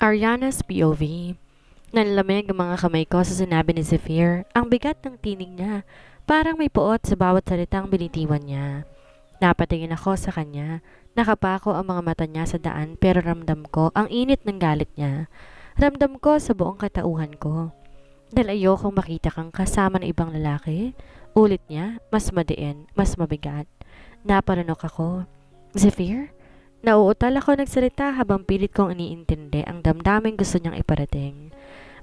Ariana's POV. Nanlamig ang mga kamay ko sa sinabi ni Zephyr. Ang bigat ng tinig niya. Parang may puot sa bawat salitang binitiwan niya. Napatingin ako sa kanya. Nakapako ang mga mata niya sa daan pero ramdam ko ang init ng galit niya. Ramdam ko sa buong katauhan ko. Dahil ayokong makita kang kasama ng ibang lalaki. Ulit niya, mas madiin, mas mabigat. Napanunok ako. Zephyr? Nauutal ako nagsalita habang pilit kong iniintindi ang damdaming gusto niyang iparating.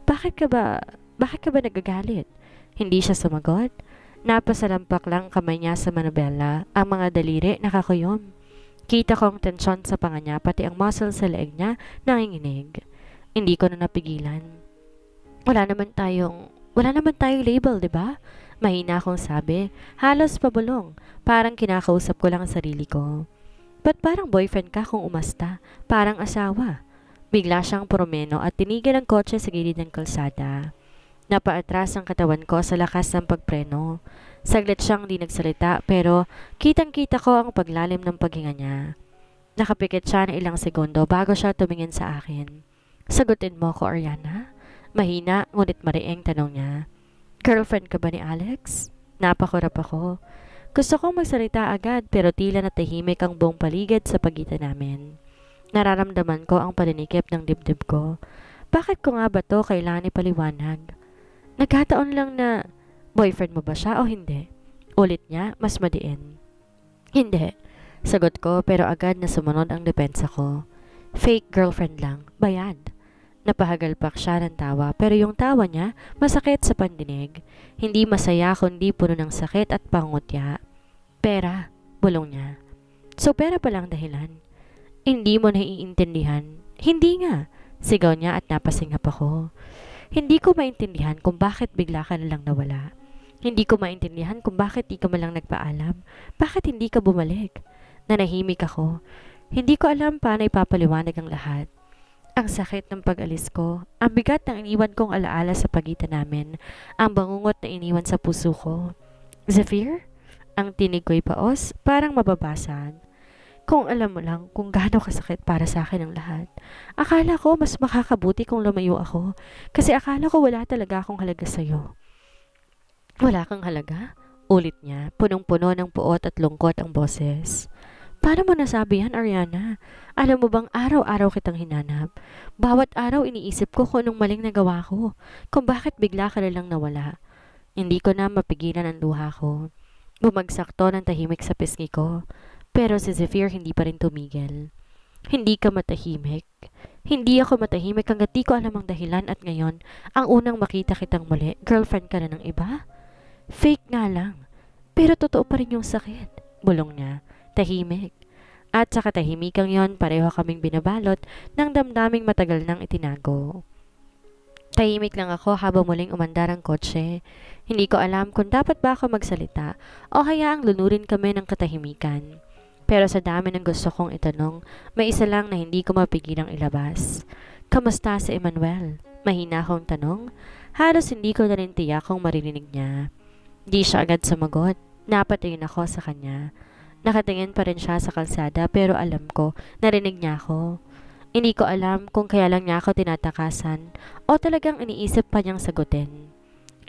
Bakit ka ba, bakit ka ba nagagalit? Hindi siya sumagot. Napasalampak lang kamay niya sa manubela, ang mga daliri nakakuyom. Kita kong tensyon sa panga niya pati ang muscle sa leeg niya nanginginig. Hindi ko na napigilan. Wala naman tayong label, 'di ba? Mahina akong sabi, halos pabulong, parang kinakausap ko lang ang sarili ko. Ba't parang boyfriend ka kung umasta? Parang asawa. Bigla siyang promeno at tinigil ang kotse sa gilid ng kalsada. Napaatras ang katawan ko sa lakas ng pagpreno. Saglit siyang di nagsalita pero kitang-kita ko ang paglalim ng paghinga niya. Nakapikit siya ng ilang segundo bago siya tumingin sa akin. Sagutin mo ko, Ariana? Mahina ngunit mariing tanong niya. Girlfriend ka ba ni Alex? Napakurap ako. Gusto kong magsalita agad pero tila natahimik ang buong paligid sa pagitan namin. Nararamdaman ko ang paninikip ng dibdib ko. Bakit ko nga ba to kailangan ipaliwanag? Nagkataon lang na boyfriend mo ba siya o hindi? Ulit niya, mas madiin. Hindi. Sagot ko pero agad na sumunod ang depensa ko. Fake girlfriend lang. Bayad. Napahagalpak siya ng tawa pero yung tawa niya masakit sa pandinig. Hindi masaya kundi puno ng sakit at pangutya. Pera, bulong niya. So pera pa lang dahilan. Hindi mo naiintindihan. Hindi nga. Sigaw niya at napasinghap ako. Hindi ko maintindihan kung bakit bigla ka na lang nawala. Hindi ko maintindihan kung bakit di ka malang nagpaalam. Bakit hindi ka bumalik? Nanahimik ako. Hindi ko alam paano ipapaliwanag ang lahat. Ang sakit ng pag-alis ko, ang bigat ng iniwan kong alaala sa pagitan namin, ang bangungot na iniwan sa puso ko. Zephyr? Ang tinig ko'y paos, parang mababasag. Kung alam mo lang kung gaano kasakit para sa akin ang lahat. Akala ko mas makakabuti kung lumayo ako, kasi akala ko wala talaga akong halaga sa'yo. Wala kang halaga? Ulit niya, punong-puno ng puot at lungkot ang boses. Paano mo nasabi yan, Ariana? Alam mo bang araw-araw kitang hinanap? Bawat araw iniisip ko kung anong maling nagawa ko, kung bakit bigla ka na lang nawala. Hindi ko na mapigilan ang luha ko. Bumagsak to ng tahimik sa pisngi ko, pero si Zephyr hindi pa rin tumigil. Hindi ka matahimik. Hindi ako matahimik hanggat di ko alam ang dahilan at ngayon, ang unang makita kitang muli, girlfriend ka na ng iba? Fake nga lang, pero totoo pa rin yung sakit, bulong niya. Tahimik. At sa katahimikang yon, pareho kaming binabalot ng damdaming matagal nang itinago. Tahimik lang ako habang muling umandar ang kotse. Hindi ko alam kung dapat ba ako magsalita o hayaang lunurin kami ng katahimikan. Pero sa dami ng gusto kong itanong, may isa lang na hindi ko mapigilang ilabas. Kamusta si Emmanuel? Mahina akong tanong. Halos hindi ko na rin tiyak kung maririnig niya. Di siya agad sumagot. Napatingin ako sa kanya. Nakatingin pa rin siya sa kalsada pero alam ko, narinig niya ako. Hindi ko alam kung kaya lang niya ako tinatakasan o talagang iniisip pa niyang sagutin.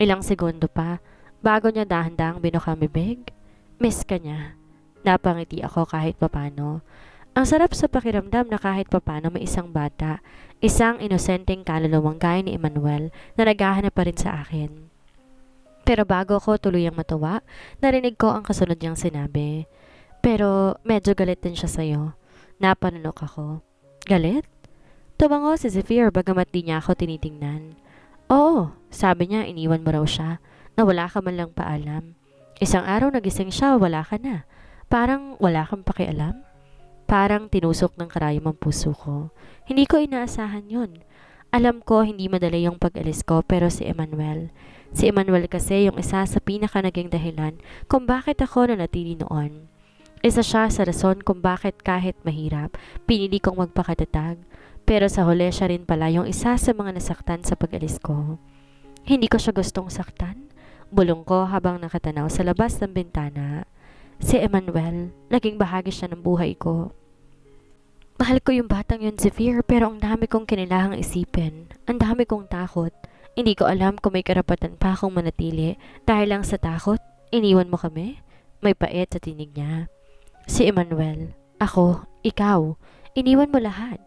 Ilang segundo pa, bago niya dahan-dahang binukang bibig, miss ka niya. Napangiti ako kahit papano. Ang sarap sa pakiramdam na kahit papano may isang bata, isang inosenteng kaluluwang gaya ni Emmanuel na naghahanap pa rin sa akin. Pero bago ako tuluyang matuwa, narinig ko ang kasunod niyang sinabi. Pero medyo galit din siya sa'yo. Napanunok ako. Galit? Tumango si Zephyr bagamat di niya ako tinitingnan. Oo, sabi niya iniwan mo raw siya, na wala ka man lang paalam. Isang araw nagising siya, wala ka na. Parang wala kang pakialam. Parang tinusok ng karayom ang puso ko. Hindi ko inaasahan yun. Alam ko hindi madali yung pag-alis ko pero si Emmanuel. Si Emmanuel kasi yung isa sa pinaka naging dahilan kung bakit ako nanatili noon. Isa siya sa rason kung bakit kahit mahirap, pinili kong magpakatatag. Pero sa huli siya rin pala yung isa sa mga nasaktan sa pag-alis ko. Hindi ko siya gustong saktan. Bulong ko habang nakatanaw sa labas ng bintana. Si Emmanuel, naging bahagi siya ng buhay ko. Mahal ko yung batang yun, Zephyr, pero ang dami kong kinilahang isipin. Ang dami kong takot. Hindi ko alam kung may karapatan pa akong manatili dahil lang sa takot. Iniwan mo kami? May pait sa tinig niya. Si Emmanuel. Ako. Ikaw. Iniwan mo lahat.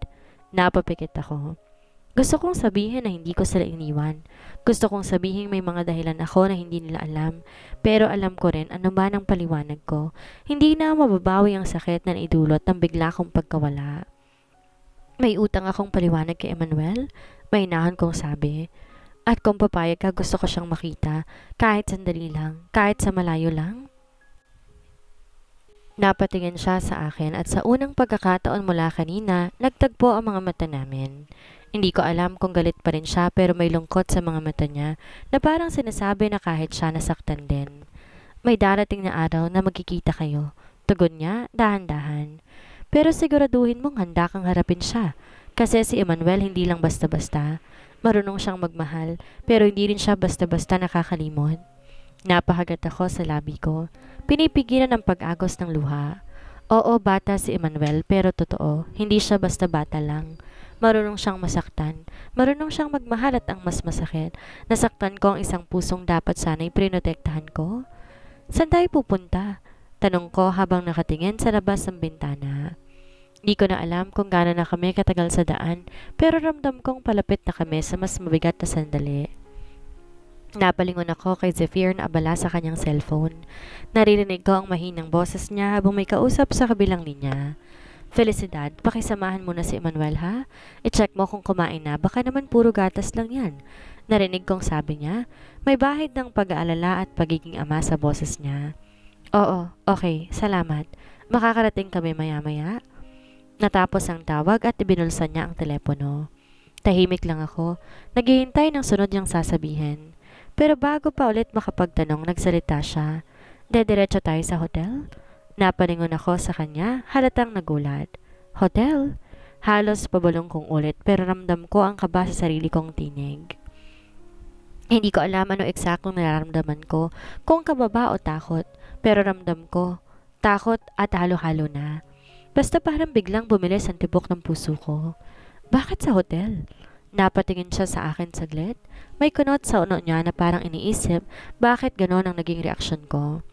Napapikit ako. Gusto kong sabihin na hindi ko sila iniwan. Gusto kong sabihin may mga dahilan ako na hindi nila alam. Pero alam ko rin ano ba ang paliwanag ko. Hindi na mababawi ang sakit na naidulot ng bigla kong pagkawala. May utang akong paliwanag kay Emmanuel. May inahan kong sabi. At kung papayag ka, gusto ko siyang makita. Kahit sandali lang. Kahit sa malayo lang. Napatingin siya sa akin at sa unang pagkakataon mula kanina, nagtagpo ang mga mata namin. Hindi ko alam kung galit pa rin siya pero may lungkot sa mga mata niya na parang sinasabi na kahit siya nasaktan din. May darating na araw na magkikita kayo. Tugon niya, dahan-dahan. Pero siguraduhin mong handa kang harapin siya. Kasi si Emmanuel hindi lang basta-basta. Marunong siyang magmahal pero hindi rin siya basta-basta nakakalimot. Napahagat ako sa labi ko. Pinipigilan ang pag-agos ng luha. Oo, bata si Emmanuel pero totoo, hindi siya basta bata lang. Marunong siyang masaktan. Marunong siyang magmahal at ang mas masakit. Nasaktan ko ang isang pusong dapat sana'y prinotektahan ko. Saan tayo pupunta? Tanong ko habang nakatingin sa labas ng bintana. Di ko na alam kung gaano na kami katagal sa daan pero ramdam kong palapit na kami sa mas mabigat na sandali. Napalingon ako kay Zephyr na abala sa kanyang cellphone. Naririnig ko ang mahinang boses niya habang may kausap sa kabilang linya. Felicidad, pakisamahan mo na si Emmanuel ha? I-check mo kung kumain na, baka naman puro gatas lang yan. Narinig kong sabi niya, may bahid ng pag-aalala at pagiging ama sa boses niya. Oo, okay, salamat. Makakarating kami maya-maya. Natapos ang tawag at ibinulsan niya ang telepono. Tahimik lang ako, naghihintay ng sunod niyang sasabihin. Pero bago pa ulit makapagtanong, nagsalita siya. Dediretso tayo sa hotel? Napalingon ako sa kanya, halatang nagulat. Hotel? Halos pabulong kong ulit pero ramdam ko ang kaba sa sarili kong tinig. Hindi ko alam ano eksaktong nararamdaman ko, kung kababa o takot. Pero ramdam ko, takot at halo-halo na. Basta parang biglang bumilis ang tibok ng puso ko. Bakit sa hotel? Napatingin siya sa akin saglit. May kunot sa uno niya na parang iniisip bakit ganon ang naging reaksyon ko.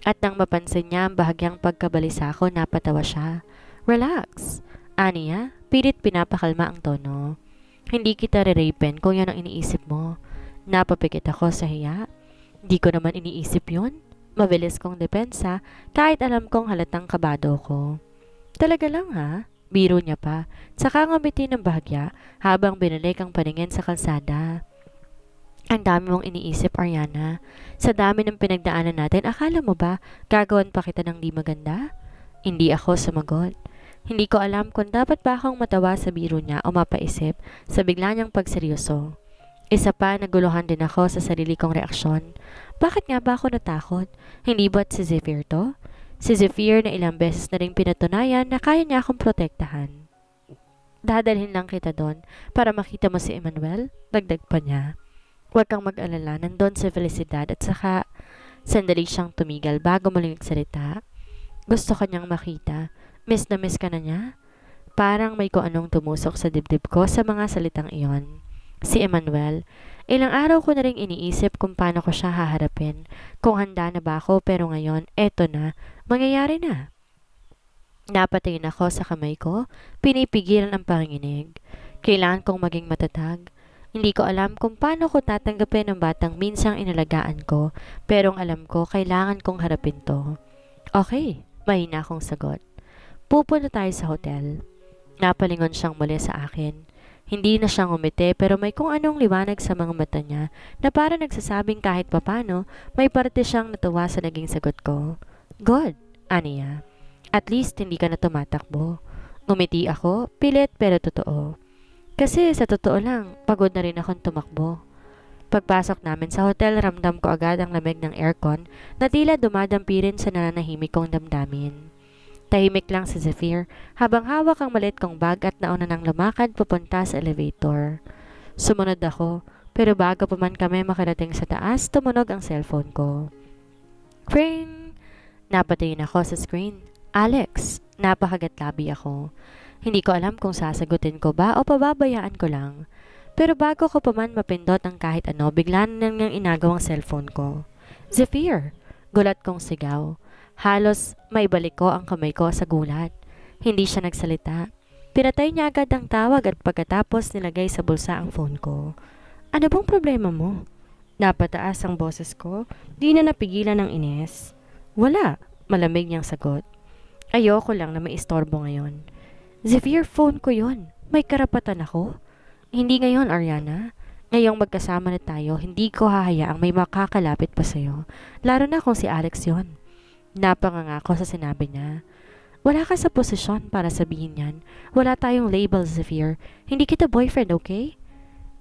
At nang mapansin niya ang bahagyang pagkabalisa ko, napatawa siya. Relax. Aniya, pilit pinapakalma ang tono. Hindi kita re-rapen kung yan ang iniisip mo. Napapikit ako sa hiya. Di ko naman iniisip yun. Mabilis kong depensa kahit alam kong halatang kabado ko. Talaga lang ha? Biro niya pa. Saka ngumiti ng bahagya habang binalik ang paningin sa kalsada. Ang dami mong iniisip, Ariana. Sa dami ng pinagdaanan natin, akala mo ba gagawan pa kita ng di maganda? Hindi ako sumagot. Hindi ko alam kung dapat ba akong matawa sa biro niya o mapaisip sa bigla niyang pagseryoso. Isa pa, naguluhan din ako sa sarili kong reaksyon. Bakit nga ba ako natakot? Hindi ba't si Zephyr to? Si Zephyr na ilang beses na rin pinatunayan na kaya niya akong protektahan. Dadalhin lang kita doon para makita mo si Emmanuel, dagdag pa niya. Huwag kang mag-alala, nandun si Felicidad at saka sandali siyang tumigal bago muling nagsalita. Gusto ka niyang makita. Miss na miss ka na niya? Parang may kung anong tumusok sa dibdib ko sa mga salitang iyon. Si Emmanuel, ilang araw ko na rin iniisip kung paano ko siya haharapin. Kung handa na ba ako pero ngayon, eto na, mangyayari na. Napatingin ako sa kamay ko, pinipigilan ang panginginig. Kailangan kong maging matatag. Hindi ko alam kung paano ko tatanggapin ang batang minsang inalagaan ko, pero ang alam ko kailangan kong harapin to. Okay, mahina akong sagot. Pupunta tayo sa hotel. Napalingon siyang muli sa akin. Hindi na siyang umiti pero may kung anong liwanag sa mga mata niya na para nagsasabing kahit papano may parte siyang natuwa sa naging sagot ko. Good, Aniya. At least hindi ka na tumatakbo. Ngumiti ako, pilit pero totoo. Kasi sa totoo lang, pagod na rin akong tumakbo. Pagpasok namin sa hotel, ramdam ko agad ang lamig ng aircon na tila dumadampi rin sa nananahimik kong damdamin. Tahimik lang si Zephyr habang hawak ang maliit kong bag at nauna nang lumakad papunta sa elevator. Sumunod ako, pero bago pa man kami makarating sa taas, tumunog ang cellphone ko. Ring! Napatingin ako sa screen. Alex! Napakagat labi ako. Hindi ko alam kung sasagutin ko ba o pababayaan ko lang. Pero bago ko pa man mapindot ang kahit ano, bigla na nang inagaw ang cellphone ko. Zephyr! Gulat kong sigaw. Halos may balik ko ang kamay ko sa gulat. Hindi siya nagsalita. Pinatay niya agad ang tawag at pagkatapos nilagay sa bulsa ang phone ko. Ano bang problema mo? Napataas ang boses ko. Di na napigilan ng inis. Wala. Malamig niyang sagot. Ayoko lang na may istorbo ngayon. Zephyr, phone ko yon. May karapatan ako. Hindi ngayon, Ariana. Ngayong magkasama na tayo, hindi ko hahayaang may makakalapit pa sa'yo. Lalo na kung si Alex yon. Napanganga ko sa sinabi niya. Wala ka sa posisyon para sabihin yan. Wala tayong label, Zephyr. Hindi kita boyfriend, okay?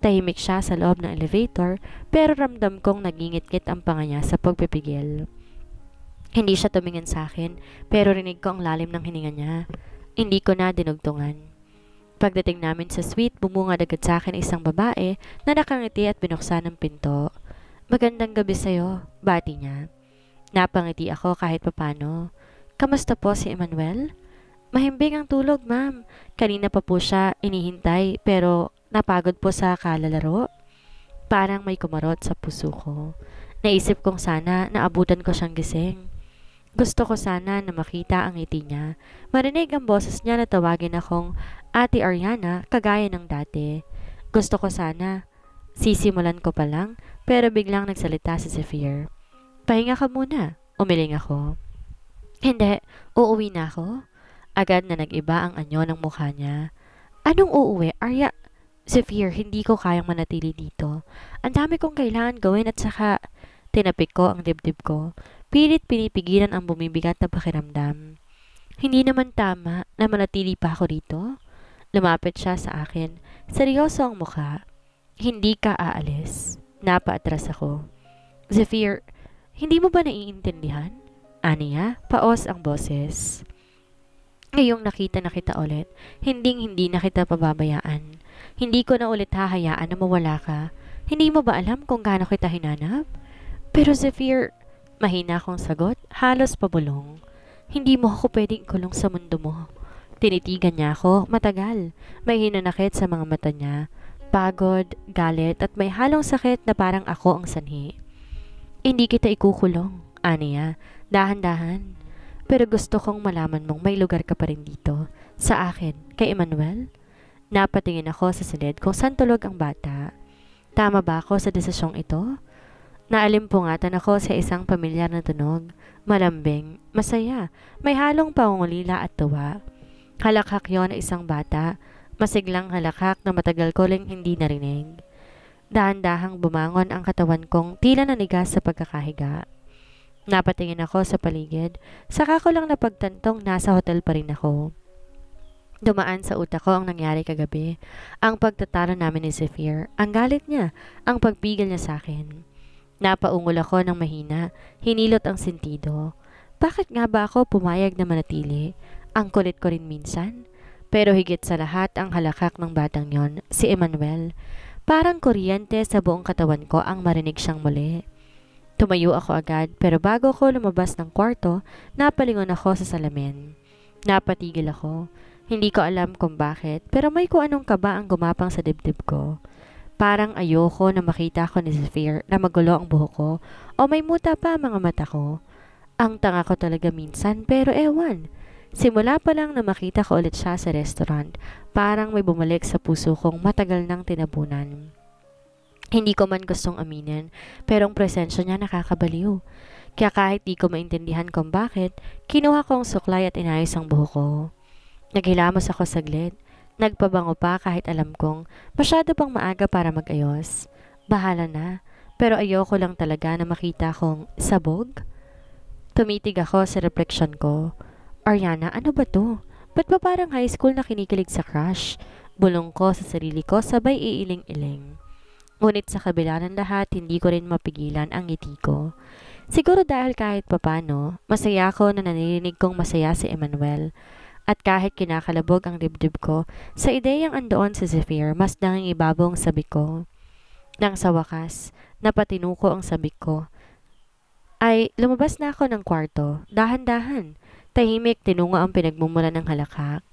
Tahimik siya sa loob ng elevator, pero ramdam kong nagingit-ngit ang panga niya sa pagpipigil. Hindi siya tumingin sa akin, pero rinig ko ang lalim ng hininga niya. Hindi ko na dinugtungan. Pagdating namin sa suite, bumungad agad sa akin isang babae na nakangiti at binuksan ang pinto. Magandang gabi sa'yo, bati niya. Napangiti ako kahit papano. Kamusta po si Emmanuel? Mahimbing ang tulog, ma'am. Kanina pa po siya inihintay pero napagod po sa kalalaro. Parang may kumarot sa puso ko. Naisip kong sana naabutan ko siyang gising. Gusto ko sana na makita ang ngiti niya. Marinig ang boses niya na tawagin akong Ate Ariana kagaya ng dati. Gusto ko sana. Sisimulan ko pa lang pero biglang nagsalita si Zephyr. Pahinga ka muna. Umiling ako. Hindi. Uuwi na ako. Agad na nag-iba ang anyo ng mukha niya. Anong uuwi? Zephyr, hindi ko kayang manatili dito. Ang dami kong kailangan gawin at saka tinapik ko ang dibdib ko. Pilit pinipigilan ang bumibigat na pakiramdam. Hindi naman tama na manatili pa ako dito. Lumapit siya sa akin. Seryoso ang mukha. Hindi ka aalis. Napaatras ako. Zephyr, hindi mo ba naiintindihan? Aniya, paos ang boses. Ngayong nakita na kita ulit, hindi na kita pababayaan. Hindi ko na ulit hahayaan na mawala ka. Hindi mo ba alam kung gaano kita hinanap? Pero Zephyr, mahina akong sagot, halos pabulong. Hindi mo ako pwedeng kulong sa mundo mo. Tinitigan niya ako, matagal. May hinanakit sa mga mata niya. Pagod, galit at may halong sakit na parang ako ang sanhi. Hindi kita ikukulong, aniya, dahan-dahan. Pero gusto kong malaman mong may lugar ka pa rin dito. Sa akin, kay Emmanuel. Napatingin ako sa silid kung saan tulog ang bata. Tama ba ako sa desisyong ito? Naalimpungatan ako sa isang pamilyar na tunog. Malambing, masaya, may halong pangungulila at tuwa. Halakhak yon na isang bata. Masiglang halakhak na matagal ko ring hindi narinig. Dahan-dahang bumangon ang katawan kong tila nanigas sa pagkakahiga. Napatingin ako sa paligid. Saka ko lang napagtantong nasa hotel pa rin ako. Dumaan sa utak ko ang nangyari kagabi. Ang pagtatalo namin ni Zephyr. Ang galit niya. Ang pagpigil niya sa akin. Napaungol ako ng mahina, hinilot ang sentido. Bakit nga ba ako pumayag na manatili? Ang kulit ko rin minsan. Pero higit sa lahat ang halakhak ng batang yon, si Emmanuel. Parang kuryente sa buong katawan ko ang marinig siyang muli. Tumayo ako agad pero bago ko lumabas ng kwarto, napalingon ako sa salamin. Napatigil ako. Hindi ko alam kung bakit pero may kung anong kaba ang gumapang sa dibdib ko. Parang ayoko na makita ko ni Zephyr na magulo ang buhok ko o may muta pa ang mga mata ko. Ang tanga ko talaga minsan pero ewan. Simula pa lang na makita ko ulit siya sa restaurant, parang may bumalik sa puso kong matagal nang tinabunan. Hindi ko man gustong aminin pero ang presensya niya nakakabaliw. Kaya kahit di ko maintindihan kung bakit, kinuha kong suklay at inayos ang buhok ko. Naghilamos ako saglit. Nagpabango pa kahit alam kong masyado pang maaga para mag-ayos. Bahala na, pero ayoko lang talaga na makita kong sabog. Tumitig ako sa refleksyon ko. Ariana, ano ba to? Ba't ba parang high school na kinikilig sa crush? Bulong ko sa sarili ko sabay iiling-iling. Ngunit sa kabila ng lahat, hindi ko rin mapigilan ang ngiti ko. Siguro dahil kahit papano, masaya ako na nanirinig kong masaya si Emmanuel. At kahit kinakalabog ang dibdib ko, sa ideyang andoon si Zephyr, mas nangingibabong sabik ko. Nang sa wakas, napatinuko ang sabik ko. Ay, lumabas na ako ng kwarto, dahan-dahan. Tahimik tinungo ang pinagmumula ng halakhak.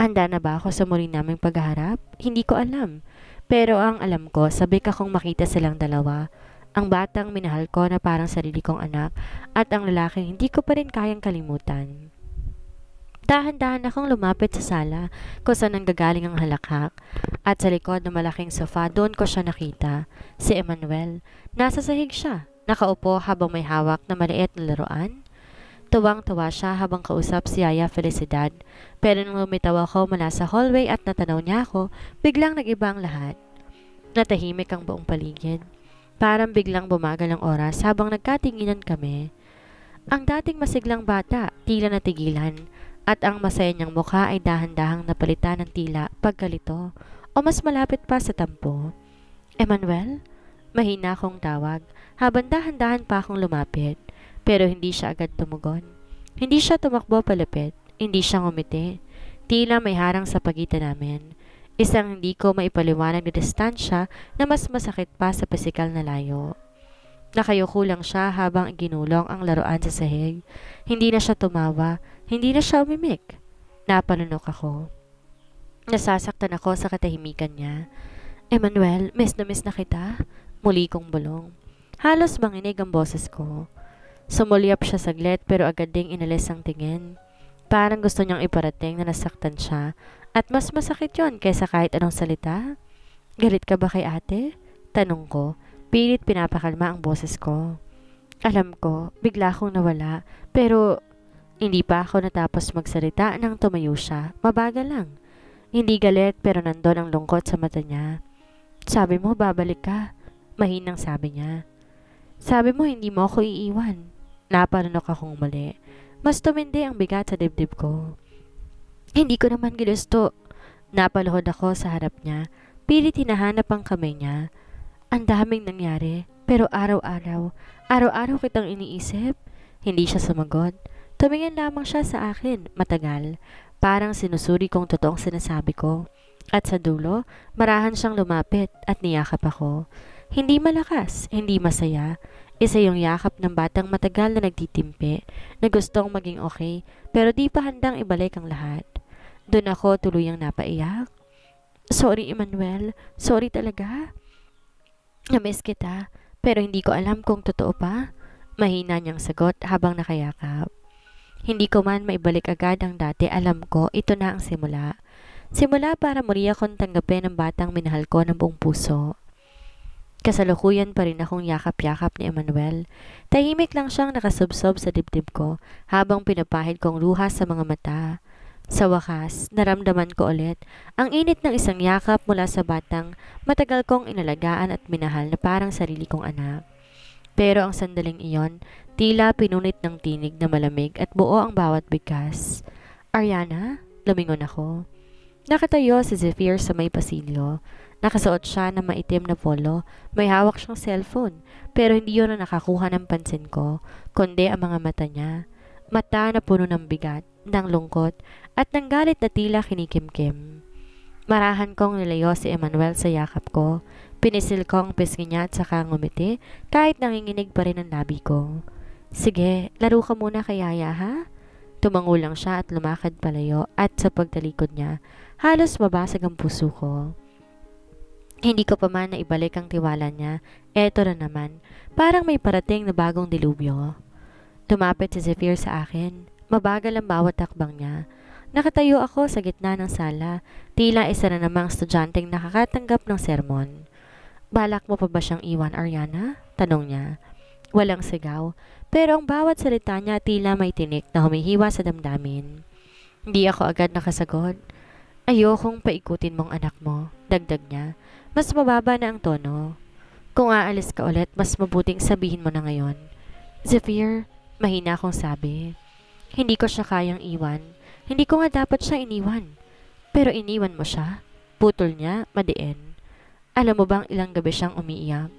Handa na ba ako sa muli naming pagharap? Hindi ko alam. Pero ang alam ko, sabik akong makita silang dalawa. Ang batang minahal ko na parang sarili kong anak at ang lalaking hindi ko pa rin kayang kalimutan. Dahan-dahan akong lumapit sa sala kung saan nanggagaling ang halakhak at sa likod ng malaking sofa doon ko siya nakita, si Emmanuel. Nasa sahig siya, nakaupo habang may hawak na maliit na laruan. Tuwang-tuwa siya habang kausap si Yaya Felicidad, pero nung lumitaw ako mula sa hallway at natanaw niya ako, biglang nag-iba ang lahat. Natahimik ang buong paligid. Parang biglang bumagal ang oras habang nagkatinginan kami. Ang dating masiglang bata, tila natigilan, at ang masaya niyang mukha ay dahan-dahang napalitan ng tila pagkalito o mas malapit pa sa tampo. Emmanuel? Mahina akong tawag habang dahan-dahan pa akong lumapit, pero hindi siya agad tumugon. Hindi siya tumakbo palapit, hindi siya ngumiti. Tila may harang sa pagitan namin. Isang hindi ko maipaliwanag na distansya na mas masakit pa sa pisikal na layo. Nakayuko lang siya habang ginulong ang laruan sa sahig. Hindi na siya tumawa, hindi na siya umimik. Napalunok ako. Nasasaktan ako sa katahimikan niya. Emmanuel, miss na kita. Muli kong bulong. Halos manginig ang boses ko. Sumulyap siya saglit pero agad ding inalis ang tingin. Parang gusto niyang iparating na nasaktan siya at mas masakit yon kaysa kahit anong salita. Galit ka ba kay ate? Tanong ko. Pilit pinapakalma ang boses ko. Alam ko, bigla akong nawala, pero hindi pa ako natapos magsalita nang tumayo siya. Mabagal lang. Hindi galit pero nandun ang lungkot sa mata niya. Sabi mo, babalik ka. Mahinang sabi niya. Sabi mo, hindi mo ako iiwan. Napalunok akong muli. Mas tumindi ang bigat sa dibdib ko. Hindi ko naman ginusto. Napaluhod ako sa harap niya. Pilit hinahanap ang kamay niya. Ang daming nangyari, pero araw-araw kitang iniisip. Hindi siya sumagot. Tumingin lamang siya sa akin, matagal. Parang sinusuri kong totoong sinasabi ko. At sa dulo, marahan siyang lumapit at niyakap ako. Hindi malakas, hindi masaya. Isa yung yakap ng batang matagal na nagtitimpi, na gustong maging okay, pero di pa handang ibalik ang lahat. Doon ako tuluyang napaiyak. Sorry, Emmanuel. Sorry talaga. Namiss kita, pero hindi ko alam kung totoo pa. Mahina niyang sagot habang nakayakap. Hindi ko man maibalik agad ang dati, alam ko ito na ang simula. Simula para muli akong tanggapin ang batang minahal ko ng buong puso. Kasalukuyan pa rin akong yakap-yakap ni Emmanuel. Tahimik lang siyang nakasubsob sa dibdib ko habang pinapahid kong luha sa mga mata. Sa wakas, naramdaman ko ulit ang init ng isang yakap mula sa batang matagal kong inalagaan at minahal na parang sarili kong anak. Pero ang sandaling iyon, tila pinunit ng tinig na malamig at buo ang bawat bigkas. Ariana? Lumingon ako. Nakatayo si Zephyr sa may pasilyo. Nakasuot siya ng maitim na polo, may hawak siyang cellphone, pero hindi yun ang nakakuha ng pansin ko, kundi ang mga mata niya. Mata na puno ng bigat, ng lungkot, at ng galit na tila kinikimkim. Marahan kong nilayo si Emmanuel sa yakap ko. Pinisil kong pisngi niya at saka ngumiti, kahit nanginginig pa rin ang labi ko. Sige, laro ka muna kay Yaya, ha? Tumango lang siya at lumakad palayo at sa pagtalikod niya, halos mabasag ang puso ko. Hindi ko pa man naibalik ang tiwala niya. Eto na naman, parang may parating na bagong dilubyo. Tumapit si Zephyr sa akin. Mabagal ang bawat takbang niya. Nakatayo ako sa gitna ng sala, tila isa na namang estudyanteng nakakatanggap ng sermon. Balak mo pa ba siyang iwan, Ariana? Tanong niya. Walang sigaw, pero ang bawat salita niya tila may tinik na humihiwa sa damdamin. Hindi ako agad nakasagot. Ayokong paikutin mong anak mo, dagdag niya. Mas mababa na ang tono. Kung aalis ka ulit, mas mabuting sabihin mo na ngayon. Zephyr, mahina akong sabi. Hindi ko siya kayang iwan. Hindi ko nga dapat siya iniwan. Pero iniwan mo siya. Putol niya, madiin. Alam mo bang ilang gabi siyang umiiyak?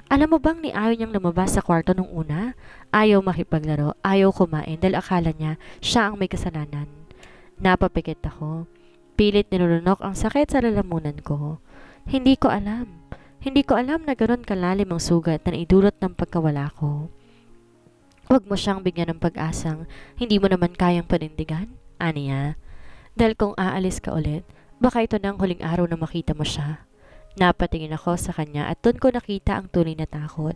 Alam mo bang ni ayaw niyang lumabas sa kwarto nung una? Ayaw makipaglaro, ayaw kumain dahil akala niya siya ang may kasalanan. Napapikit ako. Pilit nilulunok ang sakit sa lalamunan ko. Hindi ko alam. Hindi ko alam na gano'n kalalim ang sugat na idulot ng pagkawala ko. Huwag mo siyang bigyan ng pag-asang hindi mo naman kayang panindigan, aniya. Dahil kung aalis ka ulit, baka ito na ang huling araw na makita mo siya. Napatingin ako sa kanya at doon ko nakita ang tunay na takot.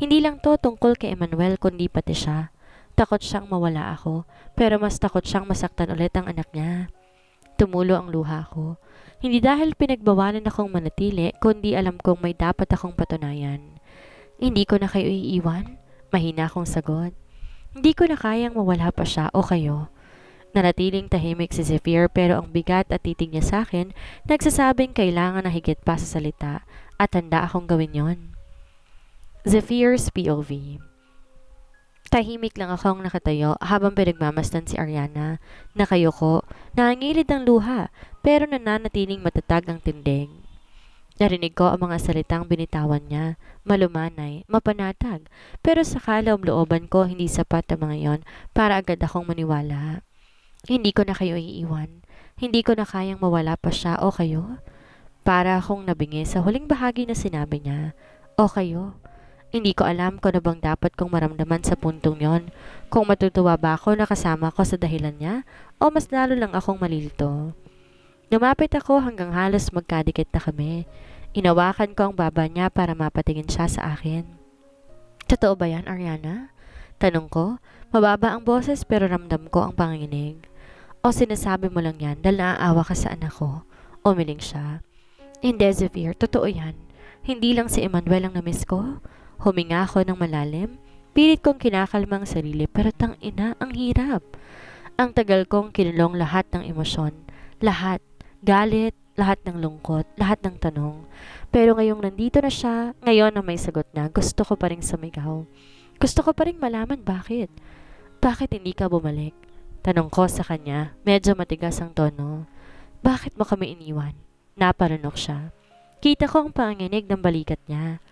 Hindi lang to tungkol kay Emmanuel kundi pati siya. Takot siyang mawala ako, pero mas takot siyang masaktan ulit ang anak niya. Tumulo ang luha ko. Hindi dahil pinagbawalan akong manatili, kundi alam kong may dapat akong patunayan. Hindi ko na kayo iiwan? Mahina akong sagot. Hindi ko na kayang mawala pa siya o kayo. Nanatiling tahimik si Zephyr pero ang bigat at titig niya sa akin nagsasabing kailangan na higit pa sa salita at handa akong gawin yon. Zephyr's POV. Tahimik lang akong nakatayo habang pinagmamasdan si Ariana. Nakayoko, nangangilid ang luha pero nananatiling matatag ang tindig. Narinig ko ang mga salitang binitawan niya, malumanay, mapanatag, pero sa kaloob-looban ko hindi sapat ang mga yon para agad akong maniwala. Hindi ko na kayo iiwan. Hindi ko na kayang mawala pa siya o kayo. Para akong nabingi sa huling bahagi na sinabi niya, o kayo. Hindi ko alam kung ano bang dapat kong maramdaman sa puntong yon. Kung matutuwa ba ako na kasama ko sa dahilan niya o mas lalo lang akong malilito. Lumapit ako hanggang halos magkadikit na kami. Inawakan ko ang baba niya para mapatingin siya sa akin. Totoo ba yan, Ariana? Tanong ko, mababa ang boses pero ramdam ko ang panginginig. O sinasabi mo lang yan dahil naaawa ka sa anak ko? Umiling siya. Hindi, Zephyr, totoo yan. Hindi lang si Emmanuel ang namiss ko. Huminga ako ng malalim. Pilit kong kinakalma ang sarili pero tang ina, ang hirap. Ang tagal kong kinulong lahat ng emosyon. Lahat. Galit, lahat ng lungkot, lahat ng tanong. Pero ngayong nandito na siya, ngayon na may sagot na, gusto ko pa rin sumigaw. Gusto ko pa rin malaman bakit. Bakit hindi ka bumalik? Tanong ko sa kanya, medyo matigas ang tono. Bakit mo kami iniwan? Naparunok siya. Kita ko ang panginginig ng balikat niya.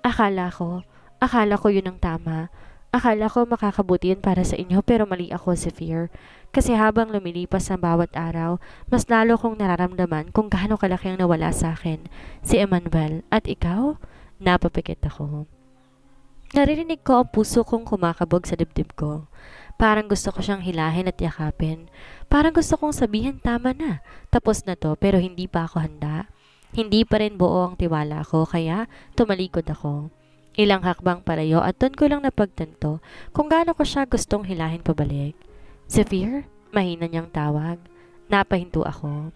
Akala ko yun ang tama. Akala ko makakabuti yun para sa inyo pero mali ako, Zephyr. Kasi habang lumilipas ang bawat araw, mas lalo kong nararamdaman kung gaano kalaki ang nawala sa akin. Si Emmanuel at ikaw? Napapikit ako. Naririnig ko ang puso kong kumakabog sa dibdib ko. Parang gusto ko siyang hilahin at yakapin. Parang gusto kong sabihin tama na. Tapos na to pero hindi pa ako handa. Hindi pa rin buo ang tiwala ko kaya tumalikod ako. Ilang hakbang palayo at doon ko lang napagtanto kung gaano ko siya gustong hilahin pabalik. Zephyr? Mahina niyang tawag. Napahinto ako.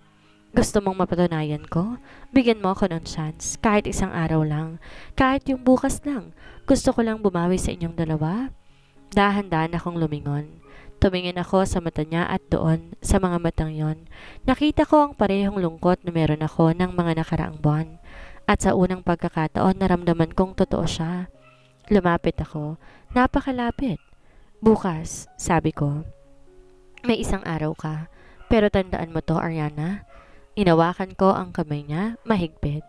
Gusto mong mapatunayan ko? Bigyan mo ako ng chance. Kahit isang araw lang. Kahit yung bukas lang. Gusto ko lang bumawi sa inyong dalawa. Dahan-dahan akong lumingon. Tumingin ako sa mata niya at doon, sa mga matang yon, nakita ko ang parehong lungkot na meron ako ng mga nakaraang buwan. At sa unang pagkakataon naramdaman kong totoo siya. Lumapit ako. Napakalapit. Bukas, sabi ko. May isang araw ka. Pero tandaan mo to, Ariana. Inawakan ko ang kamay niya, mahigpit.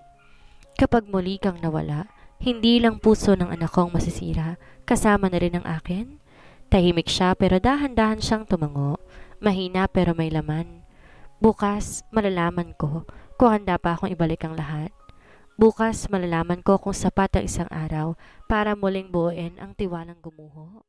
Kapag muli kang nawala, hindi lang puso ng anak kong masisira, kasama na rin ang akin. Tahimik siya pero dahan-dahan siyang tumango. Mahina pero may laman. Bukas, malalaman ko kung handa pa akong ibalik ang lahat. Bukas, malalaman ko kung sapat ang isang araw para muling buuin ang tiwalang gumuho.